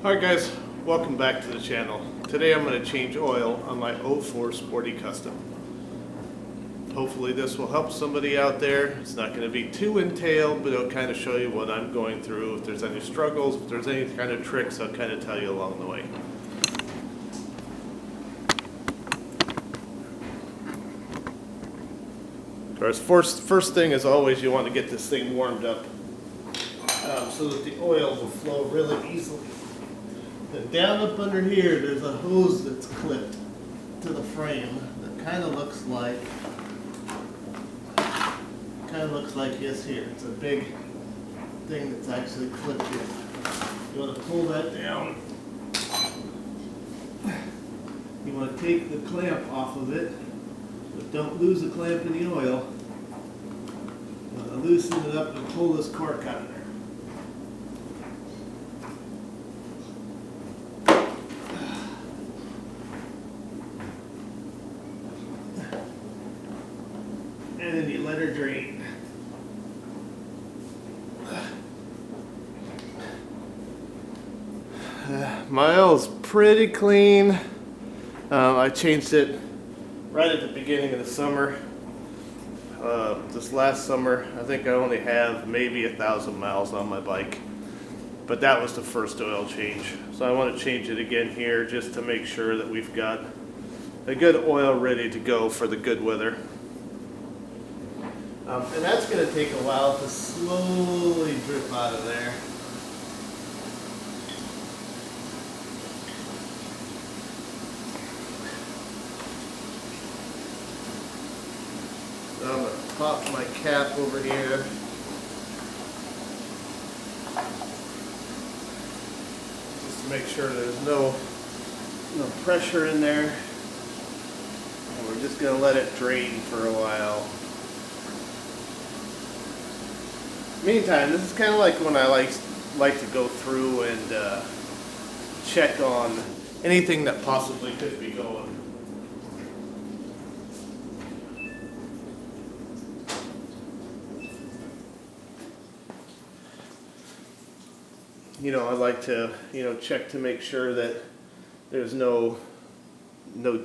Alright guys, welcome back to the channel. Today I'm going to change oil on my 04 Sporty Custom. Hopefully this will help somebody out there. It's not going to be too entailed, but it'll kind of show you what I'm going through. If there's any struggles, if there's any kind of tricks, I'll kind of tell you along the way. Of course, first thing is always you want to get this thing warmed up so that the oil will flow really easily. And down up under here, there's a hose that's clipped to the frame that kind of looks like this here. It's a big thing that's actually clipped in. You want to pull that down. You want to take the clamp off of it, but don't lose the clamp in the oil. You want to loosen it up and pull this cork out of there. And then you let her drain. My oil's pretty clean. I changed it right at the beginning of the summer. This last summer, I think I only have maybe 1,000 miles on my bike. But that was the first oil change. So I want to change it again here just to make sure that we've got a good oil ready to go for the good weather. And that's going to take a while to slowly drip out of there. So I'm going to pop my cap over here. Just to make sure there's no pressure in there. And we're just going to let it drain for a while. Meantime, this is kind of like when I like to go through and check on anything that possibly could be going. I like to, check to make sure that there's no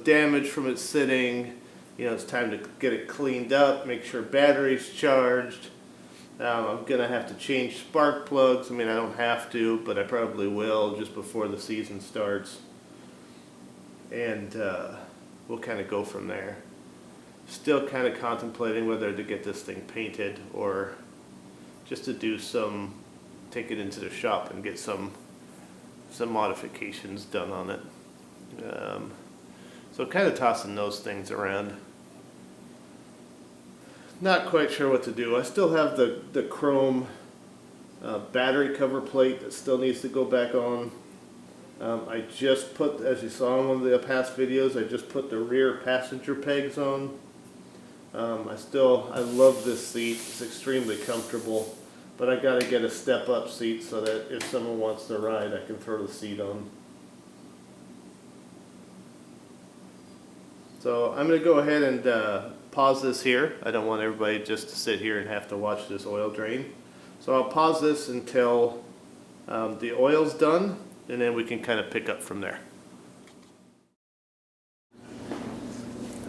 damage from it sitting. It's time to get it cleaned up, make sure battery's charged. I'm going to have to change spark plugs. I mean, I don't have to, but I probably will just before the season starts. And we'll kind of go from there. Still kind of contemplating whether to get this thing painted or just to do take it into the shop and get some modifications done on it. So kind of tossing those things around. Not quite sure what to do. I still have the chrome battery cover plate that still needs to go back on. I just put, as you saw in one of the past videos, I just put the rear passenger pegs on. I love this seat. It's extremely comfortable, but I got to get a step-up seat so that if someone wants to ride, I can throw the seat on. So I'm going to go ahead and pause this here. I don't want everybody just to sit here and have to watch this oil drain. So I'll pause this until the oil's done, and then we can kind of pick up from there.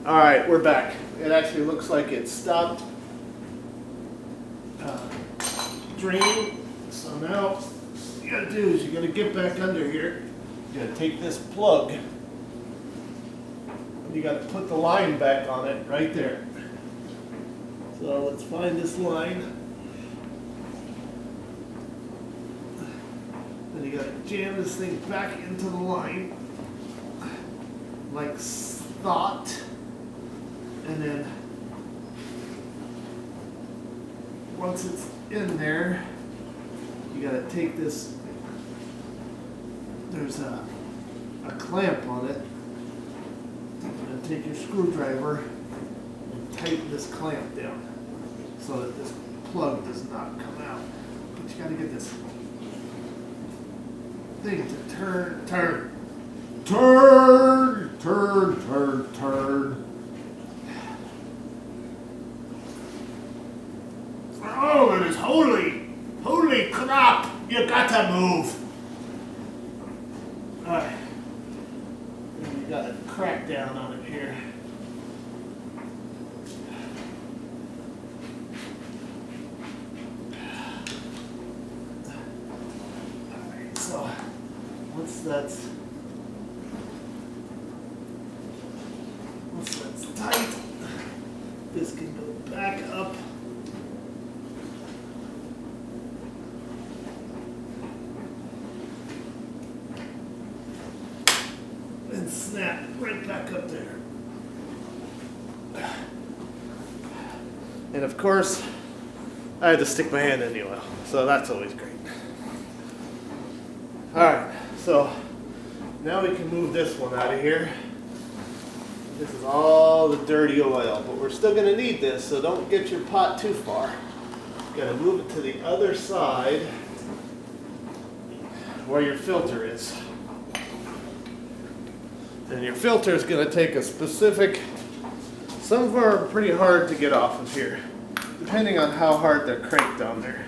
Alright, we're back. It actually looks like it stopped draining. So now what you gotta do is you gotta get back under here. You gotta take this plug. You got to put the line back on it right there. So let's find this line. Then you got to jam this thing back into the line like thought. And then once it's in there, you got to take this. There's a clamp on it. Take your screwdriver and tighten this clamp down so that this plug does not come out. But you got to get this thing to turn. Oh, it is holy crap! You got to move. Alright. We got a crack down on it here. Alright, so once that's tight, this can go back up. And snap right back up there. And of course, I had to stick my hand in the oil, so that's always great. Alright, so now we can move this one out of here. This is all the dirty oil, but we're still going to need this, so don't get your pot too far. Got to move it to the other side where your filter is. And your filter is going to take a specific, some of them are pretty hard to get off of here, depending on how hard they're cranked down there.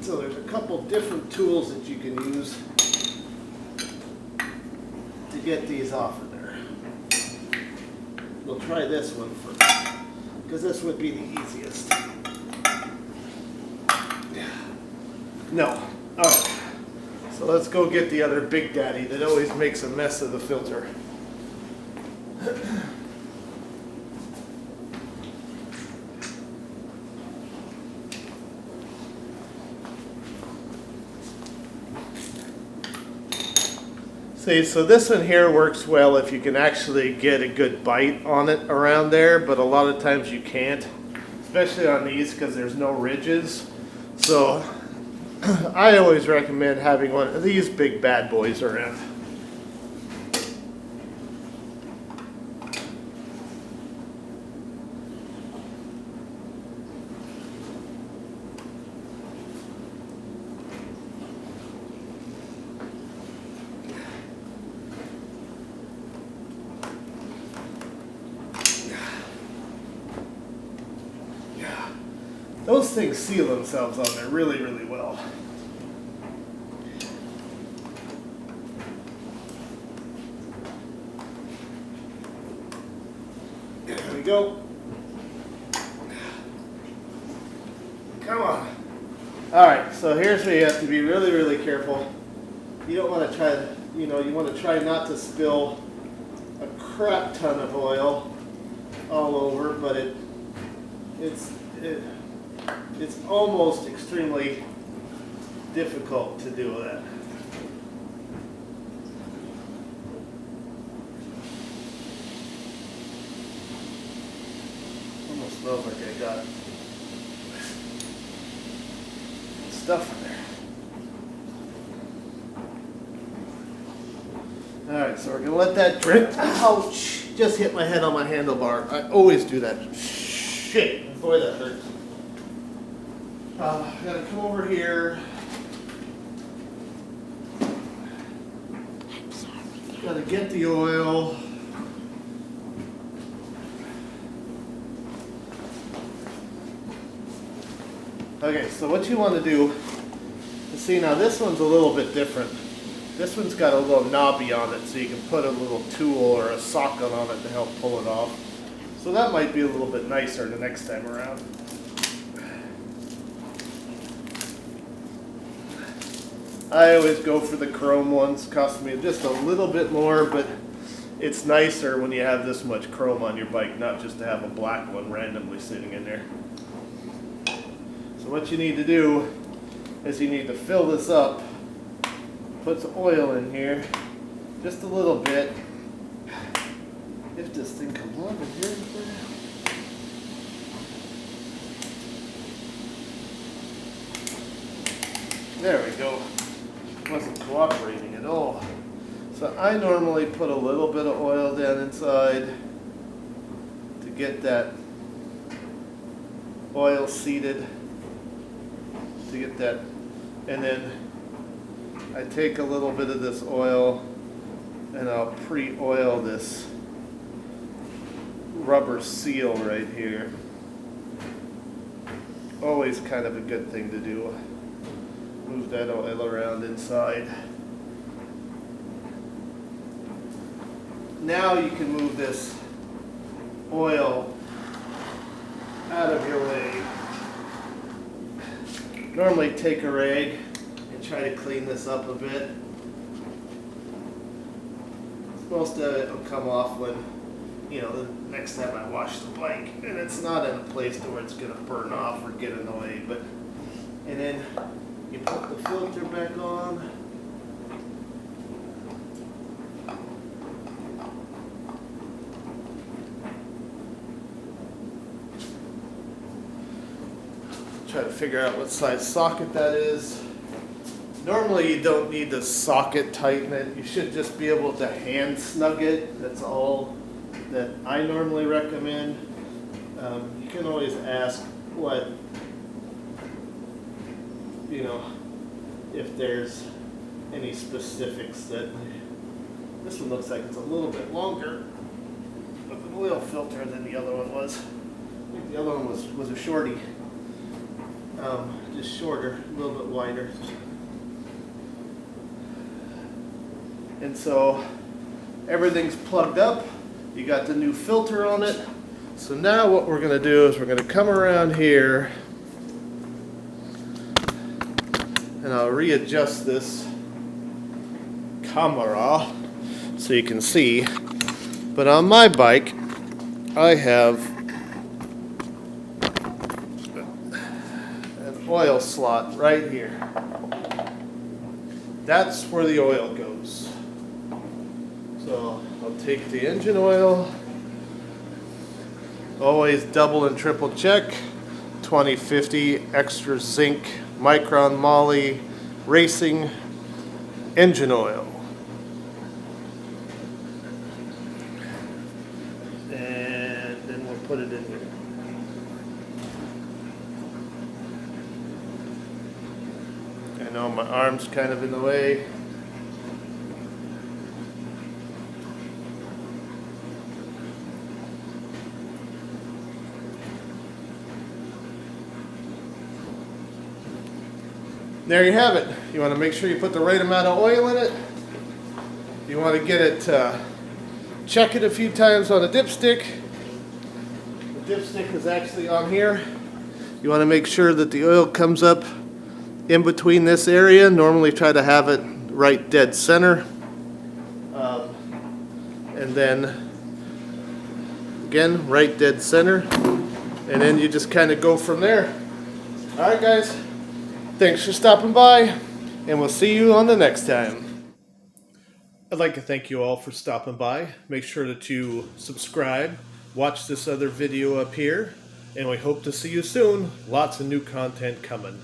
So there's a couple different tools that you can use to get these off of there. We'll try this one first, because this would be the easiest. No. Alright. So let's go get the other big daddy that always makes a mess of the filter. See, so this one here works well if you can actually get a good bite on it around there, but a lot of times you can't, especially on these because there's no ridges. So I always recommend having one of these big bad boys around. Those things seal themselves on there really, really well. There we go. Come on. Alright, so here's where you have to be really, really careful. You don't want to try to, you want to try not to spill a crap ton of oil all over, but it's almost extremely difficult to do that. Almost smells like I got stuff in there. Alright, so we're going to let that drip. Ouch! Just hit my head on my handlebar. I always do that. Shit! Boy, that hurts. I gotta come over here. Gotta get the oil. Okay, so what you want to do is see, now this one's a little bit different. This one's got a little knobby on it, so you can put a little tool or a socket on it to help pull it off. So that might be a little bit nicer the next time around. I always go for the chrome ones. Cost me just a little bit more, but it's nicer when you have this much chrome on your bike, not just to have a black one randomly sitting in there. So what you need to do is you need to fill this up, put some oil in here, just a little bit. If this thing comes on in here. There we go. Wasn't cooperating at all. So I normally put a little bit of oil down inside to get that oil seated, to get that, and then I take a little bit of this oil and I'll pre-oil this rubber seal right here. Always kind of a good thing to do. move that oil around inside. Now you can move this oil out of your way. Normally take a rag and try to clean this up a bit. Most of it will come off when, you know, the next time I wash the bike, and it's not in a place to where it's going to burn off or get annoyed. But and then you put the filter back on. Try to figure out what size socket that is. Normally you don't need to socket tighten it. You should just be able to hand snug it. That's all that I normally recommend. You can always ask what, you know, if there's any specifics. That this one looks like it's a little bit longer of an oil filter than the other one was. I think the other one was a shorty. Just shorter, a little bit wider. And so everything's plugged up. You got the new filter on it. So now what we're going to do is we're going to come around here and I'll readjust this camera so you can see. But on my bike, I have an oil slot right here. That's where the oil goes. So I'll take the engine oil, always double and triple check, 2050 extra zinc micron moly racing engine oil. And then we'll put it in here. I know my arm's kind of in the way. There you have it. You want to make sure you put the right amount of oil in it. You want to get it, check it a few times on a dipstick. The dipstick is actually on here. You want to make sure that the oil comes up in between this area. Normally try to have it right dead center. And then again, right dead center. And then you just kind of go from there. All right, guys. Thanks for stopping by, and we'll see you on the next time. I'd like to thank you all for stopping by. Make sure that you subscribe, watch this other video up here, and we hope to see you soon. Lots of new content coming.